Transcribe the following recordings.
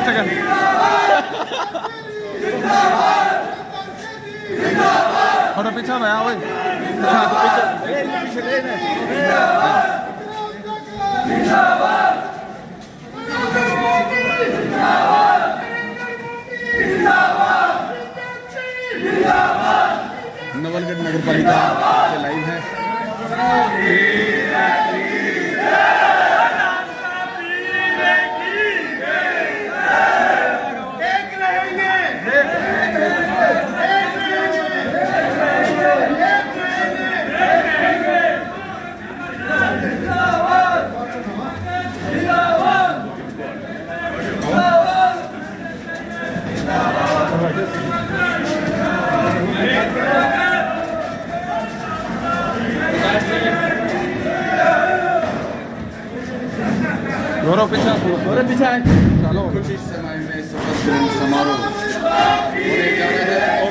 Second थोड़ा पीछे में आओ नवलगढ़ नगर पालिका के लाइव है। गौरव पीछे है चलो खुशी समय में शपथ ग्रहण समारोह होने जा रहा है और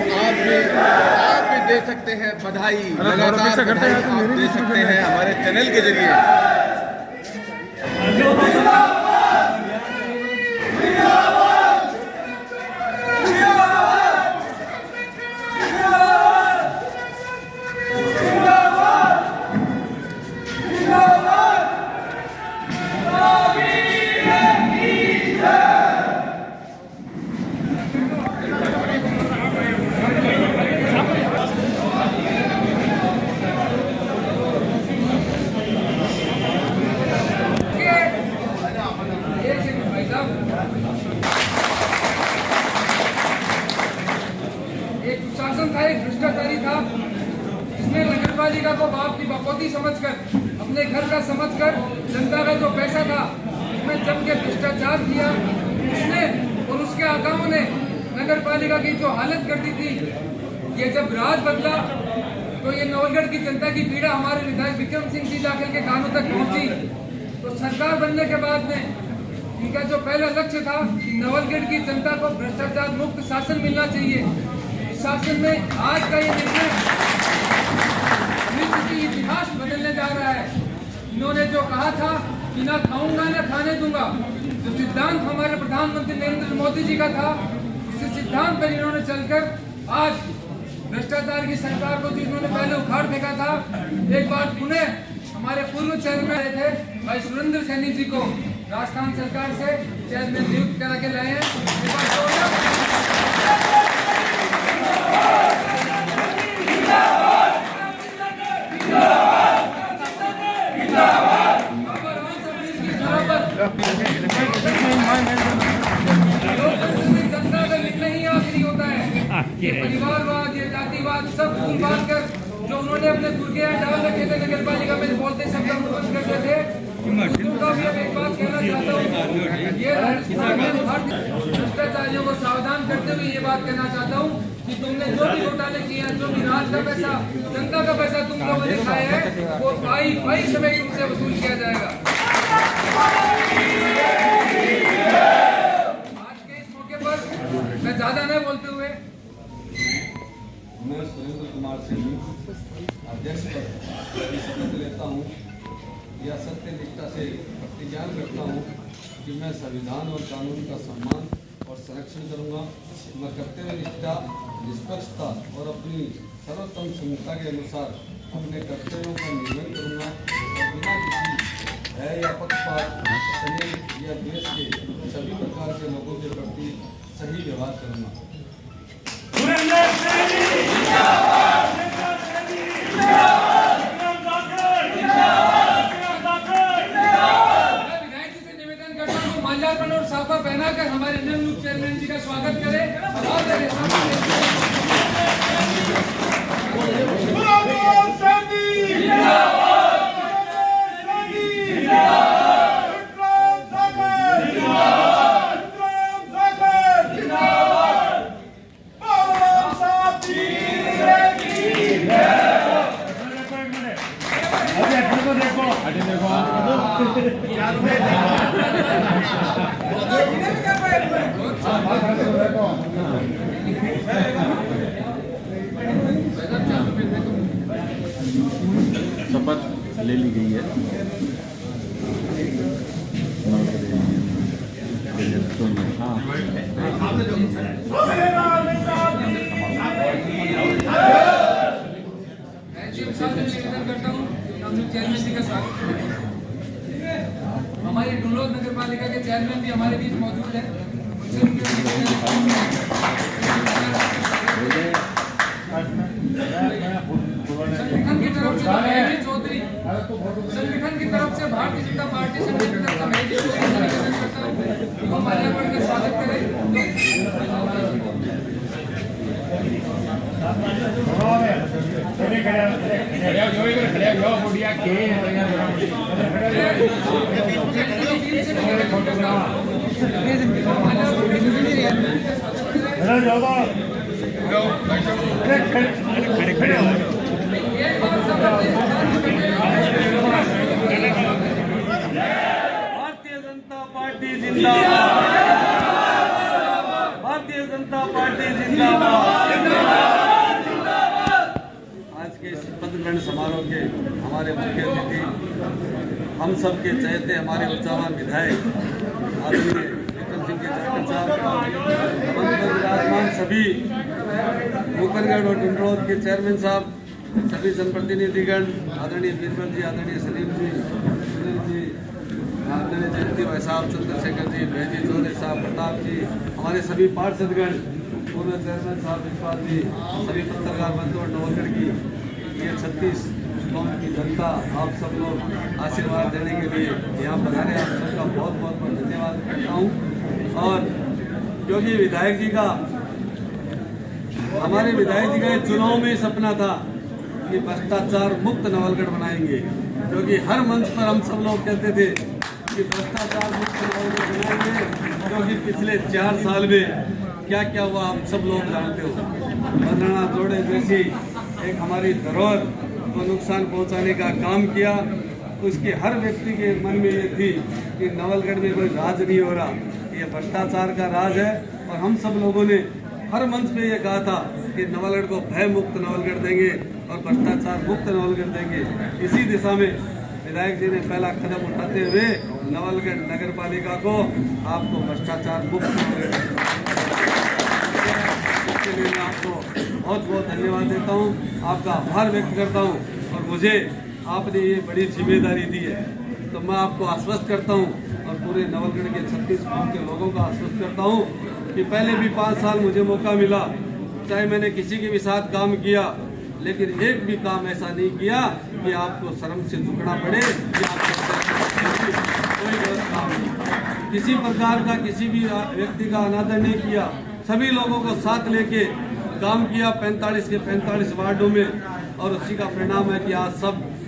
आप भी दे सकते हैं बधाई, लगातार बधाई आप दे सकते हैं हमारे चैनल के जरिए। एक शासन था, एक भ्रष्टाचारी था, जिसने नगरपालिका को बाप की बकौती समझकर, अपने घर का समझकर, जनता का जो पैसा था उसमें जम के भ्रष्टाचार किया। उसने और उसके आकाओं ने नगरपालिका की जो हालत कर दी थी, ये जब राज बदला तो ये नवलगढ़ की जनता की पीड़ा हमारे विधायक विक्रम सिंह जी दाखिल के कानों तक पहुंची। तो सरकार बनने के बाद में इनका जो पहला लक्ष्य था कि नवलगढ़ की जनता को भ्रष्टाचार मुक्त शासन मिलना चाहिए। इस शासन में आज का ये निर्णय इतिहास बदलने जा रहा है। इन्होंने जो कहा था कि ना खाऊंगा ना खाने दूंगा, जो सिद्धांत हमारे प्रधानमंत्री नरेंद्र मोदी जी का था, इस सिद्धांत पर इन्होंने चलकर आज भ्रष्टाचार की सरकार को जिन्होंने पहले उखाड़ फेंका था, एक बार पुनः हमारे पूर्व चेयरमैन आए थे भाई सुरेंद्र सैनी जी को राजस्थान सरकार से चेयरमैन नियुक्त करा के लाए हैं। जनता का निर्णय ही आखिरी होता है। परिवारवाद, ये जातिवाद सब भूल बांध कर जो उन्होंने अपने दुर्गे डाल रखे थे नगरपालिका में बोलते शब्द बंद करते थे, उनका भी अब एक बात कहना चाहता हूँ। ये भ्रष्टाचारियों को सावधान करते हुए ये बात कहना चाहता हूँ कि तुमने जो भी घोटाले किए हैं, जो भी राज का पैसा, जनता का पैसा तुम लोगों ने खाया है, वो भाई समय तुमसे वसूल किया जाएगा। आज के इस मौके पर मैं ज्यादा नहीं बोलते हुए मैं सुरेंद्र कुमार सिंह अध्यक्ष पद की शपथ लेता हूँ। यह सत्य निष्ठा से प्रतिज्ञान करता हूँ कि मैं संविधान और कानून का सम्मान और संरक्षण करूँगा। मैं कर्तव्य निष्ठा, निष्पक्षता और अपनी सर्वोत्तम क्षमता के अनुसार अपने कर्तव्यों का निर्वहन करूँगा और बिना किसी भय या पक्षपात या देश के सभी प्रकार के लोगों के प्रति सही व्यवहार करूँगा। माल्यार्पण और साफा पहनाकर हमारे नवनियुक्त चेयरमैन जी का स्वागत करें। शपथ ले ली गई है। मैं जी साहब से निवेदन करता हूँ कि हम लोग चेयरमैन जी का स्वागत करें। हमारे डुलोद नगर पालिका के चेयरमैन भी हमारे बीच मौजूद है। उनसे संगठन की तरफ से महेश चौधरी, संगठन की तरफ से भारतीय जनता पार्टी संगठन की तरफ से महेश चौधरी निवेदन करता हूँ वो माल्यार्पण का स्वागत करें। भारतीय जनता पार्टी जिंदाबाद, भारतीय जनता पार्टी जिंदाबाद। आज के इस पद ग्रहण समारोह के हमारे मुख्य अतिथि, हम सब के चहेते हमारे ऊर्जावान विधायक आदरणीय विक्रम सिंह के जाटव साहब, विराजमान सभी मुकरगढ़ और डिंडोर के चेयरमैन साहब, सभी जनप्रतिनिधिगण, आदरणीय बीरबल जी, आदरणीय सलीम जी, सुनील जी, आदरणीय जयंती भाई साहब, चंद्रशेखर जी, भेजी चौधरी साहब, प्रताप जी, हमारे सभी पार्षदगण, पूर्व चेयरमैन साहब विश्वास जी, सभी पत्रकार बंधु और नवलगढ़ की ये 36 कौम की जनता, आप सब लोग आशीर्वाद देने के लिए यहाँ पधारे, आप सबका बहुत बहुत धन्यवाद करता हूँ। और क्योंकि विधायक जी का, हमारे विधायक जी का ये चुनाव में सपना था कि भ्रष्टाचार मुक्त नवलगढ़ बनाएंगे, क्योंकि हर मंच पर हम सब लोग कहते थे कि भ्रष्टाचार मुक्त नवलगढ़ बनाएंगे, क्योंकि पिछले 4 साल में क्या क्या हुआ आप सब लोग जानते हो। बंदराना जोड़े जैसी एक हमारी धरोहर को नुकसान पहुंचाने का काम किया, उसके हर व्यक्ति के मन में ये थी कि नवलगढ़ में कोई राज नहीं हो रहा, ये भ्रष्टाचार का राज है। और हम सब लोगों ने हर मंच पे ये कहा था कि नवलगढ़ को भय मुक्त नवलगढ़ देंगे और भ्रष्टाचार मुक्त नवलगढ़ देंगे। इसी दिशा में विधायक जी ने पहला कदम उठाते हुए नवलगढ़ नगर पालिका को आपको भ्रष्टाचार मुक्त नवलगढ़, इसके लिए मैं आपको बहुत बहुत धन्यवाद देता हूँ, आपका आभार व्यक्त करता हूँ। और मुझे आपने ये बड़ी जिम्मेदारी दी है, तो मैं आपको आश्वस्त करता हूँ और पूरे नवलगढ़ के 36 गाँव के लोगों को आश्वस्त करता हूँ कि पहले भी 5 साल मुझे मौका मिला, चाहे मैंने किसी के भी साथ काम किया, लेकिन एक भी काम ऐसा नहीं किया कि आपको शर्म से झुकना पड़े कि आपको कोई गलत काम नहीं, किसी प्रकार का किसी भी व्यक्ति का अनादर नहीं किया, सभी लोगों को साथ लेके काम किया 45 के 45 वार्डों में। और उसी का परिणाम है कि आज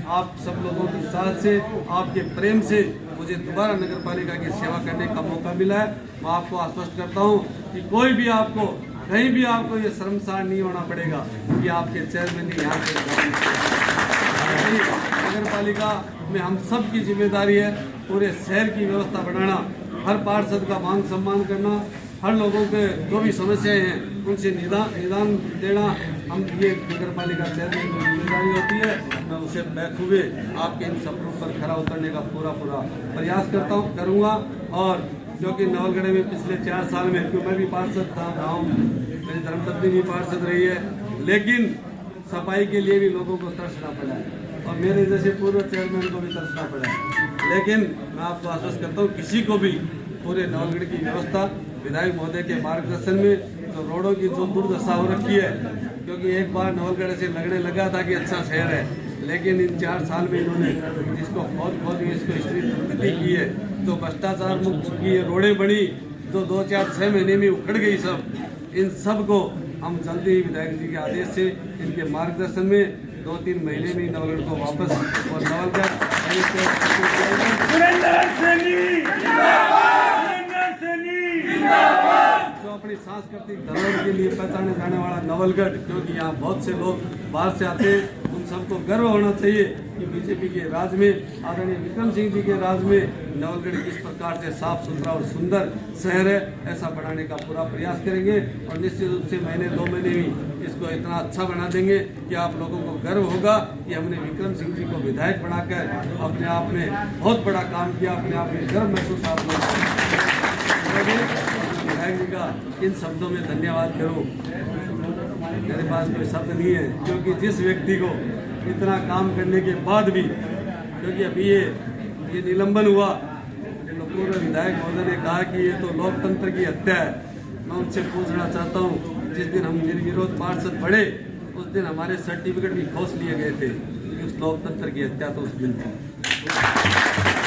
आप सब लोगों के साथ से, आपके प्रेम से मुझे दोबारा नगर पालिका की सेवा करने का मौका मिला है। मैं आपको आश्वस्त करता हूँ कि कोई भी आपको कहीं भी आपको ये शर्मसार नहीं होना पड़ेगा कि आपके चेयरमैन ने यहाँ पे नगर पालिका में हम सब की जिम्मेदारी है पूरे शहर की व्यवस्था बनाना, हर पार्षद का मान सम्मान करना, हर लोगों के जो भी समस्याएं हैं उनसे निदान देना, हम ये नगर पालिका चेयरमैन की जिम्मेदारी होती है। मैं उसे बखूबे आपके इन सपनों पर खरा उतरने का पूरा प्रयास करूँगा। और क्योंकि नवलगढ़ में पिछले 4 साल में, क्योंकि मैं भी पार्षद था, गाँव मेरी धर्मपत्नी भी पार्षद रही है, लेकिन सफाई के लिए भी लोगों को तरसना पड़ा है और मेरे जैसे पूर्व चेयरमैन को भी तरसना पड़ा है। लेकिन मैं आपको आश्वस्त करता हूँ, किसी को भी पूरे नवलगढ़ की व्यवस्था विधायक महोदय के मार्गदर्शन में, तो रोडों की जो दुर्दशा हो रखी है, क्योंकि एक बार नवलगढ़ से लगने लगा था कि अच्छा शहर है, लेकिन इन 4 साल में इन्होंने इसको खोद इसको स्थिति की है, तो भ्रष्टाचार मुक्त की रोडें बनी, जो 2, 4, 6 महीने में उखड़ गई सब। इन सब को हम जल्दी ही विधायक जी के आदेश से, इनके मार्गदर्शन में 2-3 महीने में नवलगढ़ को वापस, और नवलगढ़ जो अपनी सांस्कृतिक धरोहर के लिए पहचाने जाने वाला नवलगढ़, क्योंकि यहाँ बहुत से लोग बाहर से आते हैं, उन सबको गर्व होना चाहिए कि बीजेपी के राज में, आदरणीय विक्रम सिंह जी के राज में नवलगढ़ किस प्रकार से साफ सुथरा और सुंदर शहर है, ऐसा बनाने का पूरा प्रयास करेंगे। और निश्चित रूप से महीने 2 महीने में इसको इतना अच्छा बना देंगे कि आप लोगों को गर्व होगा कि हमने विक्रम सिंह जी को विधायक बनाकर अपने आप में बहुत बड़ा काम किया, अपने आप में गर्व महसूस आप लोग विधायक जी का किन शब्दों में धन्यवाद करूं, मेरे पास कोई शब्द नहीं है, क्योंकि जिस व्यक्ति को इतना काम करने के बाद भी, क्योंकि अभी ये निलंबन हुआ तो पूर्व विधायक महोदय ने कहा कि ये तो लोकतंत्र की हत्या है। मैं उनसे पूछना चाहता हूँ, जिस दिन हम निर्विरोध पार्षद बढ़े उस दिन हमारे सर्टिफिकेट भी खोस लिए गए थे, उस लोकतंत्र की हत्या तो उस दिन थी।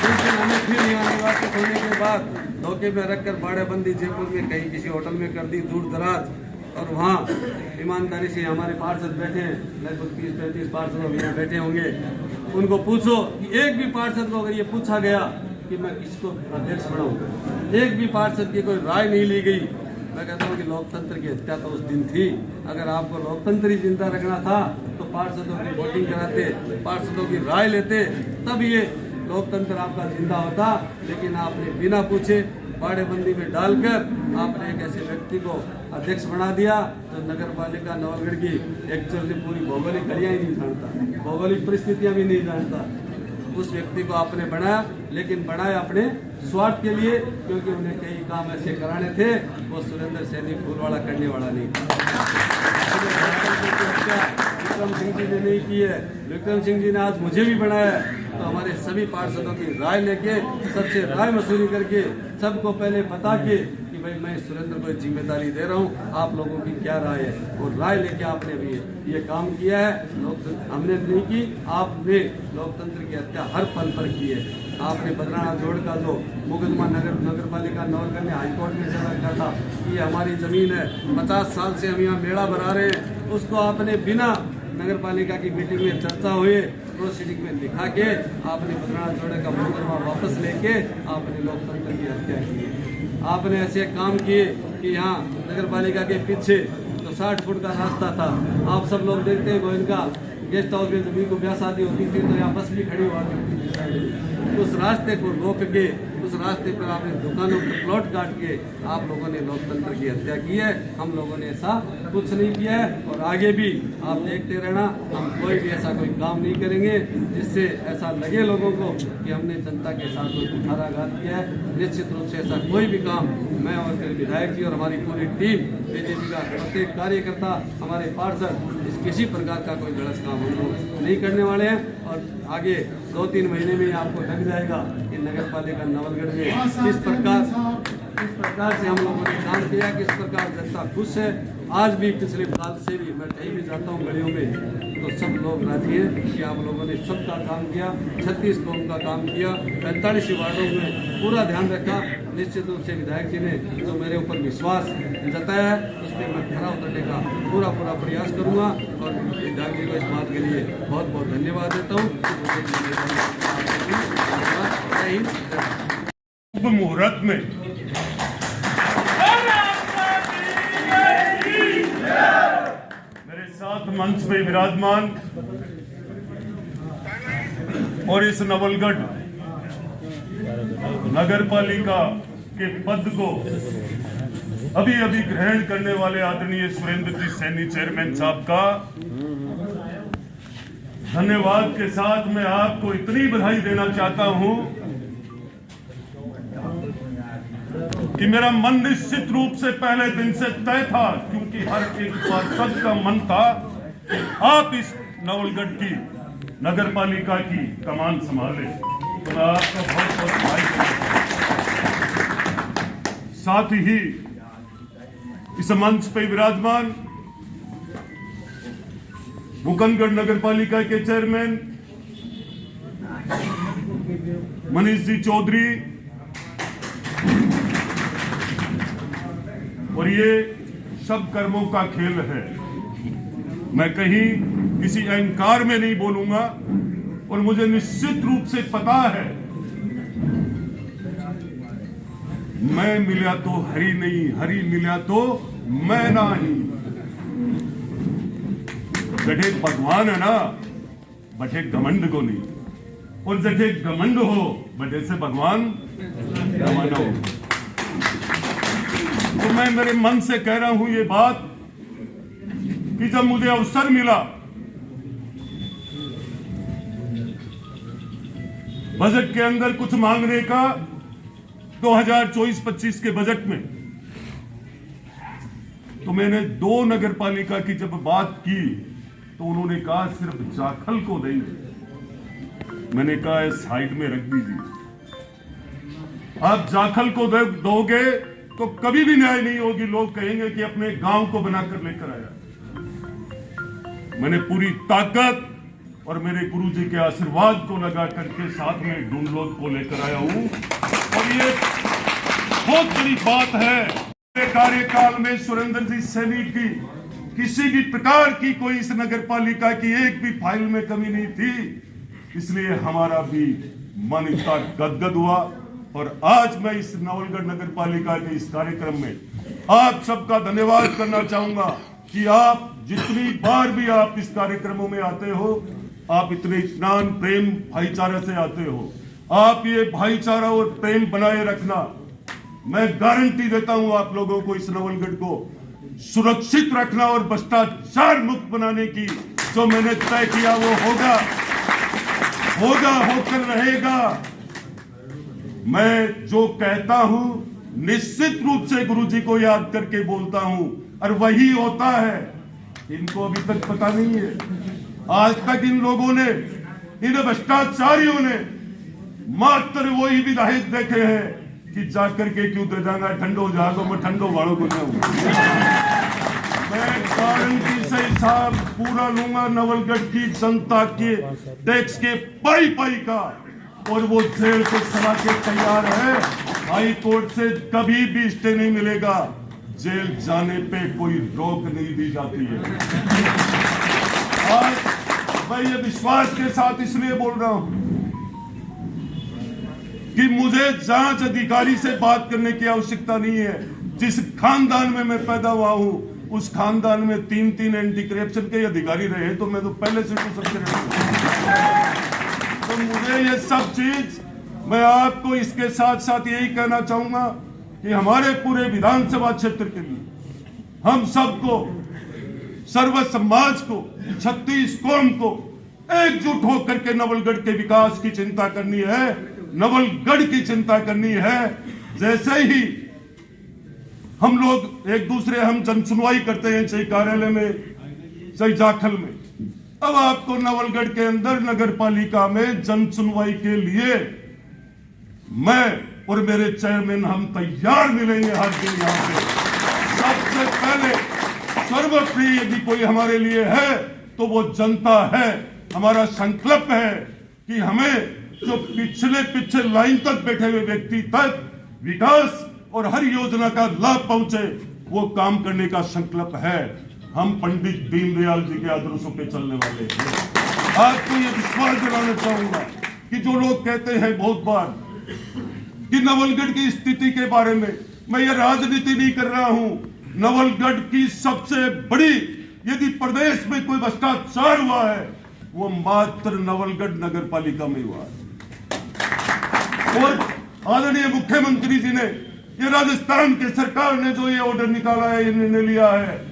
उस दिन हमें फिर यहाँ निर्वाचित होने के बाद धोखे में रखकर बाड़ेबंदी जयपुर में कहीं किसी होटल में कर दी दूर दराज, और वहाँ ईमानदारी से हमारे पार्षद बैठे हैं, लगभग 30-35 पार्षद अभी यहाँ बैठे होंगे। उनको पूछो कि एक भी पार्षद को अगर ये पूछा गया कि मैं किसको अध्यक्ष बनाऊं, एक भी पार्षद की कोई राय नहीं ली गई। मैं कहता हूँ कि लोकतंत्र की हत्या तो उस दिन थी। अगर आपको लोकतंत्र ही जिंदा रखना था तो पार्षदों की वोटिंग कराते, पार्षदों की राय लेते, तब ये लोकतंत्र आपका जिंदा होता। लेकिन आपने बिना पूछे बाड़ेबंदी में डालकर आपने एक ऐसे व्यक्ति को अध्यक्ष बना दिया जो नगर पालिका नवलगढ़ की एक्चुअली पूरी भौगोलिक घड़ियाँ ही नहीं जानता, भौगोलिक परिस्थितियाँ भी नहीं जानता। उस व्यक्ति को आपने बनाया, लेकिन बनाया अपने स्वार्थ के लिए, क्योंकि उन्हें कई काम ऐसे कराने थे। वो सुरेंद्र सैनी फूलवाड़ा करने वाला नहीं था। विक्रम सिंह जी ने नहीं की है, विक्रम सिंह जी ने आज मुझे भी बनाया है। तो हमारे सभी पार्षदों की राय लेके, सबसे राय मसूरी करके, सबको पहले बता के कि भाई मैं सुरेंद्र को जिम्मेदारी दे रहा हूँ, आप लोगों की क्या राय है, और राय लेके आपने भी ये काम किया है। लोकतंत्र हमने नहीं की, आपने लोकतंत्र की हत्या हर पल पर की है। आपने बदराना जोड़ का जो मुकदमा नगर पालिका नवलगढ़ ने हाईकोर्ट में चला रखा था कि ये हमारी ज़मीन है, 50 साल से हम यहाँ मेला बना रहे हैं, उसको आपने बिना नगर पालिका की मीटिंग में चर्चा हुए प्रोसीडिंग में लिखा के आपने बदराना जोड़े का मुकदमा वापस लेके आपने लोकतंत्र की हत्या की। आपने ऐसे काम किए कि यहाँ नगर पालिका के पीछे तो 60 फुट का रास्ता था। आप सब लोग देखते हैं गोविंद का गेस्ट हाउस में जब भी ब्याह शादी होती थी तो यहाँ बस भी खड़ी हुआ करती थी। उस रास्ते को रोक के, उस रास्ते पर आपने दुकानों पर प्लॉट काट के आप लोगों ने लोकतंत्र की हत्या की है। हम लोगों ने ऐसा कुछ नहीं किया है, और आगे भी आप देखते रहना, हम कोई भी ऐसा कोई काम नहीं करेंगे जिससे ऐसा लगे लोगों को कि हमने जनता के साथ कोई कुठाराघात किया है। निश्चित रूप से ऐसा कोई भी काम मैं और मेरे विधायक जी और हमारी पूरी टीम, बीजेपी का प्रत्येक कार्यकर्ता, हमारे पार्षद, इस किसी प्रकार का कोई गलत काम हम लोग नहीं करने वाले हैं। और आगे 2-3 महीने में आपको लग जाएगा कि नगर पालिका नवलगढ़ में किस प्रकार से हम लोगों ने काम किया, किस प्रकार जनता खुश है। आज भी पिछले साल से भी मैं कहीं भी जाता हूँ गलियों में तो सब लोग राजी हैं कि आप लोगों ने सबका काम किया, 36 कौम का काम किया, 45 वार्डों में पूरा ध्यान रखा। निश्चित रूप से विधायक जी ने जो मेरे ऊपर विश्वास जताया है उस पर मैं खरा उतरने का पूरा प्रयास करूँगा, और विधायक जी को इस बात के लिए बहुत बहुत धन्यवाद देता हूँ। शुभ मुहूर्त में मेरे साथ मंच पे विराजमान और इस नवलगढ़ नगर पालिका के पद को अभी अभी ग्रहण करने वाले आदरणीय सुरेंद्र जी सैनी चेयरमैन साहब का धन्यवाद के साथ मैं आपको इतनी बधाई देना चाहता हूं कि मेरा मन निश्चित रूप से पहले दिन से तय था, क्योंकि हर एक पार्षद का मन था आप इस नवलगढ़ की नगर पालिका की कमान संभाले। तो मैं आपका बहुत बहुत बधाई देता हूं। साथ ही इस मंच पे विराजमान मुकंदगढ़ नगर पालिका के चेयरमैन मनीष जी चौधरी, और ये सब कर्मों का खेल है। मैं कहीं किसी अहंकार में नहीं बोलूंगा, और मुझे निश्चित रूप से पता है मैं मिला तो हरि नहीं, हरि मिला तो मैं नहीं। जठे भगवान है ना, बटे घमंड को नहीं, और जठे घमंड हो बटे से भगवान रवाना हो। तो मैं मेरे मन से कह रहा हूं ये बात कि जब मुझे अवसर मिला बजट के अंदर कुछ मांगने का 2024-25 के बजट में, तो मैंने 2 नगर पालिका की जब बात की तो उन्होंने कहा सिर्फ जाखल को देंगे। मैंने कहा साइड में रख दीजिए। आप जाखल को दोगे तो कभी भी न्याय नहीं होगी। लोग कहेंगे कि अपने गांव को बनाकर लेकर आया। मैंने पूरी ताकत और मेरे गुरुजी के आशीर्वाद को लगा करके साथ में ढूंढलोद को लेकर आया हूं। और ये बहुत बड़ी बात है। मेरे कार्यकाल में सुरेंद्र जी सैनी की किसी भी प्रकार की कोई इस नगर पालिका की एक भी फाइल में कमी नहीं थी। इसलिए हमारा भी मन इतना गदगद हुआ। और आज मैं इस नवलगढ़ नगर पालिका के इस कार्यक्रम में आप सबका धन्यवाद करना चाहूंगा कि आप जितनी बार भी आप इस कार्यक्रमों में आते हो, आप इतने इत्मीनान प्रेम भाईचारा से आते हो। आप ये भाईचारा और प्रेम बनाए रखना। मैं गारंटी देता हूं आप लोगों को इस नवलगढ़ को सुरक्षित रखना और भ्रष्टाचार मुक्त बनाने की जो मैंने तय किया वो होकर रहेगा। मैं जो कहता हूं निश्चित रूप से गुरुजी को याद करके बोलता हूं और वही होता है। इनको अभी तक पता नहीं है। आज तक इन लोगों ने, इन भ्रष्टाचारियों ने मात्र वही विधायक देखे हैं कि जाकर के क्यों दे जाएगा ठंडो जागो मैं ठंडो वालों को नहीं। मैं गारंटी से हिसाब पूरा लूंगा नवलगढ़ की जनता के टैक्स के पाई का। और वो जेल को सला के तैयार है। हाई कोर्ट से कभी भी स्टे नहीं मिलेगा। जेल जाने पे कोई रोक नहीं दी जाती है। आज मैं ये विश्वास के साथ इसलिए बोल रहा हूं कि मुझे जांच अधिकारी से बात करने की आवश्यकता नहीं है। जिस खानदान में मैं पैदा हुआ हूं उस खानदान में 3 एंटी करप्शन के अधिकारी रहे तो मैं तो पहले से तो सबसे तो मुझे ये सब चीज मैं आपको इसके साथ साथ यही कहना चाहूंगा कि हमारे पूरे विधानसभा क्षेत्र के लिए हम सबको, सर्व समाज को, 36 कौम को एकजुट होकर के नवलगढ़ के विकास की चिंता करनी है। नवलगढ़ की चिंता करनी है। जैसे ही हम लोग एक दूसरे हम जनसुनवाई करते हैं चाहे कार्यालय में चाहे जाखल में, अब आपको नवलगढ़ के अंदर नगर पालिका में जनसुनवाई के लिए मैं और मेरे चेयरमैन हम तैयार मिलेंगे हर दिन यहाँ पे। सबसे पहले सर्वप्रिय यदि कोई हमारे लिए है तो वो जनता है। हमारा संकल्प है कि हमें जो पिछले लाइन तक बैठे हुए व्यक्ति तक विकास और हर योजना का लाभ पहुंचे वो काम करने का संकल्प है। हम पंडित दीनदयाल जी के आदर्शों पे चलने वाले हैं। आपको ये विश्वास दिलाना चाहूंगा कि जो लोग कहते हैं बहुत बार कि नवलगढ़ की स्थिति के बारे में, मैं ये राजनीति नहीं कर रहा हूं। नवलगढ़ की सबसे बड़ी यदि प्रदेश में कोई भ्रष्टाचार हुआ है वो मात्र नवलगढ़ नगर पालिका में हुआ है। और आदरणीय मुख्यमंत्री जी ने, ये राजस्थान की सरकार ने जो ये ऑर्डर निकाला है, ये निर्णय लिया है,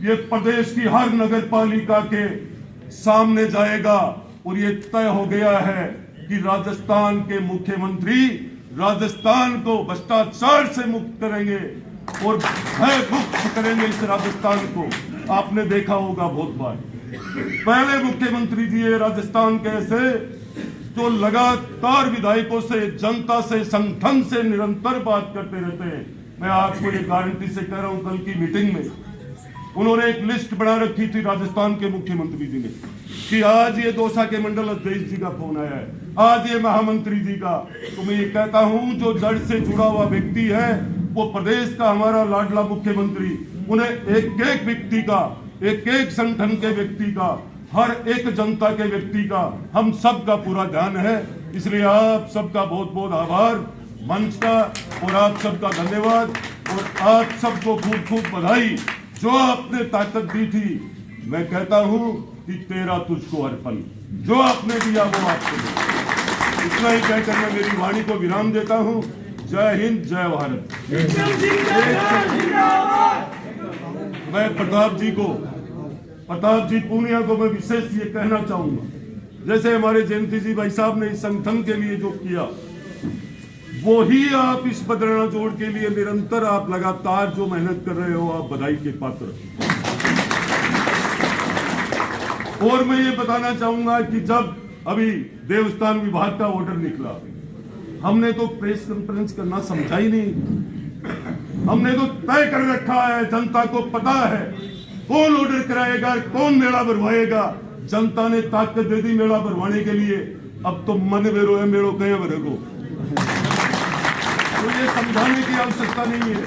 ये प्रदेश की हर नगर पालिका के सामने जाएगा। और ये तय हो गया है कि राजस्थान के मुख्यमंत्री राजस्थान को भ्रष्टाचार से मुक्त करेंगे और भय मुक्त करेंगे इस राजस्थान को। आपने देखा होगा बहुत बार पहले मुख्यमंत्री जी राजस्थान के ऐसे जो लगातार विधायकों से, जनता से, संगठन से निरंतर बात करते रहते हैं। मैं आपको ये गारंटी से कह रहा हूं, कल की मीटिंग में उन्होंने एक लिस्ट बना रखी थी राजस्थान के मुख्यमंत्री जी ने कि आज ये दौसा के मंडल अध्यक्ष जी का फोन आया है, आज ये महामंत्री जी का। तो मैं ये कहता हूं जो जड़ से जुड़ा हुआ व्यक्ति है वो प्रदेश का हमारा लाडला मुख्यमंत्री, उन्हें एक एक व्यक्ति का, एक एक संगठन के व्यक्ति का, हर एक जनता के व्यक्ति का, हम सब का पूरा ध्यान है। इसलिए आप सबका बहुत बहुत आभार मंच का और आप सबका धन्यवाद और आप सबको खूब खूब बधाई। जो आपने ताकत दी थी, मैं कहता हूं कि तेरा तुझको अर्पण, जो आपने दिया वो आपको दिया। इतना ही कहकर मैं मेरी वाणी को विराम देता हूं। जय हिंद, जय भारत। मैं प्रताप जी पूनिया को मैं विशेष ये कहना चाहूंगा, जैसे हमारे जयंती जी भाई साहब ने इस संगठन के लिए जो किया, वो ही आप इस बदरना जोड़ के लिए निरंतर आप लगातार जो मेहनत कर रहे हो, आप बधाई के पात्र। और मैं ये बताना चाहूंगा कि जब अभी देवस्थान विभाग का ऑर्डर निकला, हमने तो प्रेस कॉन्फ्रेंस करना समझा ही नहीं। हमने तो तय कर रखा है, जनता को पता है कौन ऑर्डर कराएगा, कौन मेला भरवाएगा। जनता ने ताकत दे दी मेला भरवाने के लिए। अब तो मन वेरो है, मेड़ो कहे भरे को। तो ये समझाने की आवश्यकता नहीं है।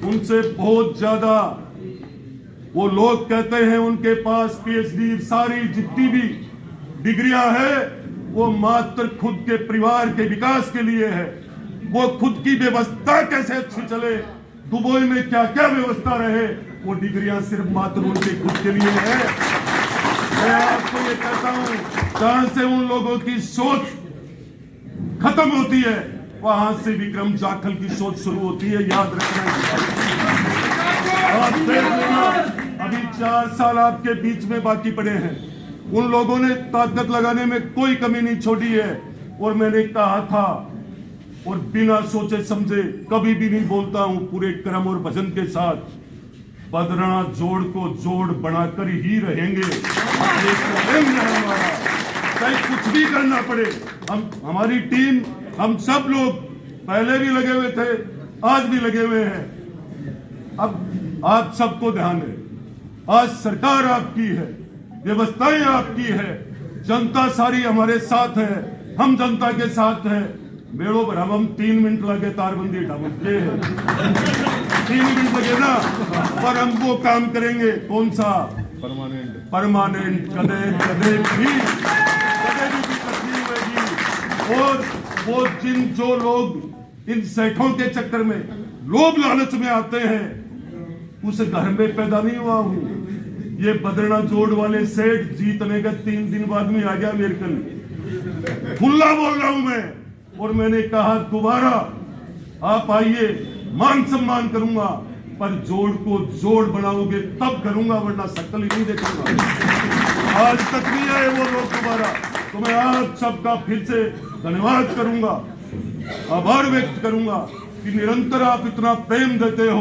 उनसे बहुत ज्यादा वो लोग कहते हैं उनके पास पीएचडी सारी जितनी भी डिग्रियां है वो मात्र खुद के परिवार के विकास के लिए है। वो खुद की व्यवस्था कैसे अच्छी चले, दुबई में क्या क्या व्यवस्था रहे, वो डिग्रियां सिर्फ मात्र उनके खुद के लिए है। मैं आपको ये कहता हूं, जहां से उन लोगों की सोच खत्म होती है वहां से विक्रम जाखल की सोच शुरू होती है, याद रखना। आप देख लेना, अभी 4 साल आपके बीच में बाकी पड़े हैं। उन लोगों ने ताकत लगाने में कोई कमी नहीं छोड़ी है। और मैंने कहा था, और बिना सोचे समझे कभी भी नहीं बोलता हूं, पूरे कर्म और भजन के साथ, बदरना जोड़ को जोड़ बनाकर ही रहेंगे। ये प्रेम है हमारा, चाहे कुछ भी करना पड़े। हमारी टीम, हम सब लोग पहले भी लगे हुए थे, आज भी लगे हुए हैं। अब आप सबको ध्यान है, आज सरकार आपकी है, व्यवस्थाएं आपकी है, जनता सारी हमारे साथ है, हम जनता के साथ है। मेड़ो पर हम 3 मिनट लगे तारबंदी ढाबे हैं, 3 मिनट लगे ना, पर हम वो काम करेंगे। कौन सा? परमानेंट। कदे भी तस्लीम होगी। और वो जो लोग इन सेठों के चक्कर में, लोभ लालच में आते हैं, उस घर में पैदा नहीं हुआ हूं। ये बदरना जोड़ वाले सेठ जीतने का 3 दिन बाद में आ गया मेरे कल, खुला बोल रहा हूं मैं। और मैंने कहा दोबारा आप आइए, मान सम्मान करूंगा, पर जोड़ को जोड़ बनाओगे तब करूंगा, वरना शक्ल ही नहीं देखूंगा। आज तक नहीं आए वो लोग दोबारा। तो मैं आप सबका फिर से धन्यवाद करूंगा, आभार व्यक्त करूंगा कि निरंतर आप इतना प्रेम देते हो।